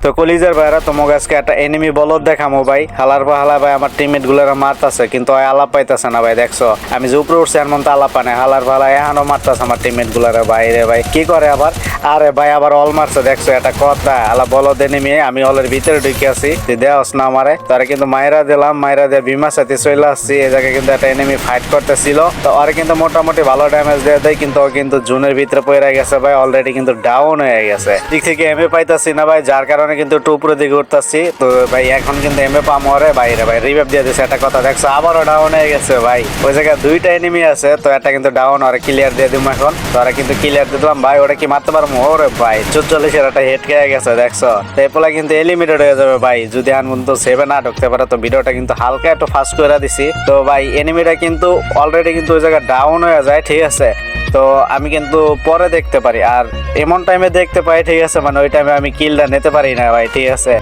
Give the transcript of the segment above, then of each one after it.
তো কলিজার ভাইরা তোমাকে আজকে একটা এনিমি বলদ দেখামো ভাই। হালার পা হালা ভাই আমার টিমমেট গুলার মারতাছে, কিন্তু আলাপ পাইতাছে না ভাই। দেখছো আমি যে উপরে উঠছি এর মধ্যে আলাপ পানে। হালার ভালা এখনো মারতাছে আমার টিমমেট গুলার ভাই রে ভাই। কি করে আবার? আরে ভাই আবার অল মারছে। দেখছো এটা কথা আলা বলদ এনিমি। আমি অলের ভিতরে ঢুকে আছি, তুই দেওয়াস না আমারে। তারা কিন্তু মাইরা দিলাম, মাইরা দিয়ে বিমার সাথে চলে আসছি। এই জায়গায় কিন্তু একটা এনিমি ফাইট করতেছিল, তো ওরা কিন্তু মোটামুটি ভালো ড্যামেজ দিয়ে দেয়, কিন্তু ও কিন্তু জুনের ভিতরে পড়ে গেছে ভাই। অলরেডি কিন্তু ডাউন হয়ে গেছে। দিক থেকে এমএ পাইতাছি না ভাই, যার কারণে কিন্তু একটু উপরে দিকে উঠতেছি। তো ভাই এখন কিন্তু এমএ পাম ওরে বাইরে ভাই রিভাইভ দিয়ে দিছে। একটা কথা দেখছো আবারও ডাউন হয়ে গেছে ভাই। ওই জায়গায় দুইটা এনিমি আছে, তো একটা কিন্তু ডাউন। ওরা ক্লিয়ার দিয়ে দিব এখন। তো ওরা কিন্তু ক্লিয়ার দিয়ে দিলাম ভাই। ওরা কি মারতে পারবো? ওরে ভাই 44-এর একটা হেড খেয়ে গেছে দেখছো। তো এরপরে কিন্তু এলিমিনেটেড হয়ে যাবে ভাই যদি আন পর্যন্ত সেভে না ঢুকতে পারে। তো ভিডিওটা কিন্তু হালকা একটু ফাস্ট করে দিছি। তো ভাই এনিমিটা কিন্তু অলরেডি কিন্তু ওই জায়গায় ডাউন হয়ে যায়, ঠিক আছে। তো আমি কিন্তু পরে দেখতে পারি, আর এমন টাইমে দেখতে পাই, ঠিক আছে, মানে ওই টাইমে আমি কিলটা নিতে পারি না ভাই, ঠিক আছে।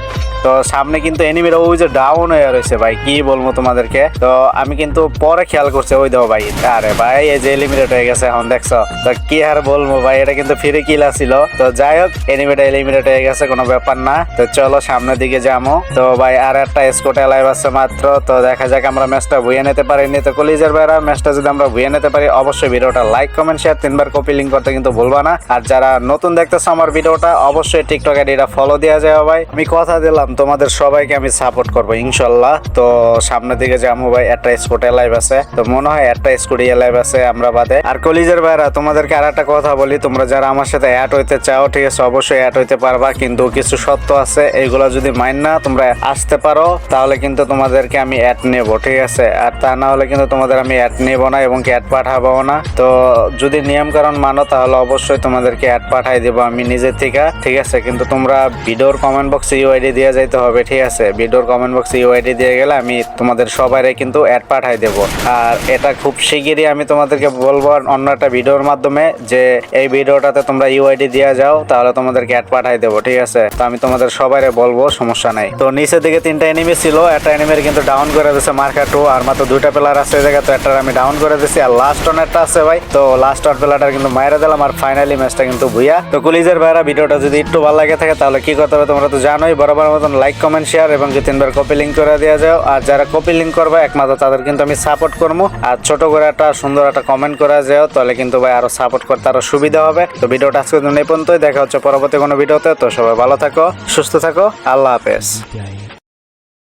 তো সামনে কিন্তু এনিমিরা ওই যে ডাউন হয়ে রয়েছে ভাই, কি বলবো তোমাদেরকে। তো আমি কিন্তু পরে খেয়াল করছি, ওই দাও ভাই। আরে ভাই এই যে এলিমিনেট হয়ে গেছে এখন দেখছো। তো কি আর বলবো ভাই, এটা কিন্তু ফ্রি কিল ছিল। তো যাই হোক এনিমিটা এলিমিনেট হয়ে গেছে, কোনো ব্যাপার না। তো চলো সামনের দিকে যাবো। তো ভাই আর একটা স্কোট লাইভ আছে মাত্র। তো দেখা যাক আমরা ম্যাচটা বুয়ে নিতে পারিনি। তো কলিজার ভাইরা ম্যাচটা যদি আমরা বুয়ে নিতে পারি, অবশ্যই ভিডিওটা লাইক কমেন্ট শেয়ার 3বার কপি লিঙ্ক করতে কিন্তু ভুলবা না। আর যারা নতুন দেখতেছো আমার ভিডিওটা, অবশ্যই টিকটক আইডিটা ফলো দেওয়া যায় ভাই। আমি কথা দিলাম তোমাদের সবাইকে আমি সাপোর্ট করবো ইনশাল্লাহ। তো সামনের দিকে যাবো ভাই। একটা স্কুট লাইভ আছে, তো মনে হয় একটা স্কুটি লাইভ আছে আমরা বাদে। আর কলিজার ভাইরা তোমাদেরকে আর একটা কথা বলি, তোমরা যারা আমার সাথে অ্যাড হইতে চাও, ঠিক আছে, অবশ্যই অ্যাড হইতে পারবা, কিন্তু কিছু সত্য আছে। এইগুলা যদি মাইন না তোমরা আসতে পারো, তাহলে কিন্তু তোমাদেরকে আমি অ্যাড নেব, ঠিক আছে। আর তা না হলে কিন্তু তোমাদের আমি অ্যাড নেব না এবং অ্যাড পাঠাবো না। তো যদি নিয়ম কারণ মানো, তাহলে অবশ্যই তোমাদেরকে অ্যাড পাঠাই দেবো আমি নিজের থেকে, ঠিক আছে। কিন্তু তোমরা ভিডিওর কমেন্ট বক্সে ইউআইডি দিয়ে যাইতে হবে, ঠিক আছে। ভিডিওর কমেন্ট বক্সে ইউআইডি দিয়ে গেলে আমি তোমাদের সবাইরে কিন্তু অ্যাড পাঠাই দেবো। আর এটা খুব শিগগিরই আমি তোমাদেরকে বলবো অন্য একটা ভিডিওর মাধ্যমে, যে এই ভিডিওটাতে তোমরা ইউআইডি দিয়ে যাও, তাহলে তোমাদেরকে অ্যাড পাঠাই দেবো, ঠিক আছে। তো আমি তোমাদের সবাইরে বলবো, সমস্যা নাই। তো নিচের দিকে 3টা এনিমি ছিল, একটা এনিমির কিন্তু ডাউন করে দিয়েছে মার্কা 2, আর মাত্র 2টা প্লেয়ার আছে এই জায়গায়। তো একটা আমি ডাউন করে দিয়েছি, আর লাস্ট অন একটা আছে ভাই। তো লাস্ট অন প্লেয়ারটা কিন্তু মাইরা দিলাম, আর ফাইনালি ম্যাচটা কিন্তু ভুইয়া। তো কলিজার ভাইরা ভিডিওটা যদি একটু ভালো লাগে থাকে, তাহলে কি করতে হবে তোমরা তো জানোই, বরাবর মতন লাইক কমেন্ট শেয়ার এবং 3বার কপি লিঙ্ক করে দেওয়া যাও। আর যারা কপি লিঙ্ক করবে একমাত্র তাদের কিন্তু আমি সাপোর্ট করবো। আর ছোট করে একটা সুন্দর একটা কমেন্ট করা যাও, তাহলে কিন্তু ভাই আরো সাপোর্ট করতে আরো সুবিধা হবে। তো ভিডিওটা আজকে এই পর্যন্তই, দেখা হচ্ছে পরবর্তী কোনো ভিডিওতে। তো সবাই ভালো থাকো, সুস্থ থাকো, আল্লাহ হাফেজ।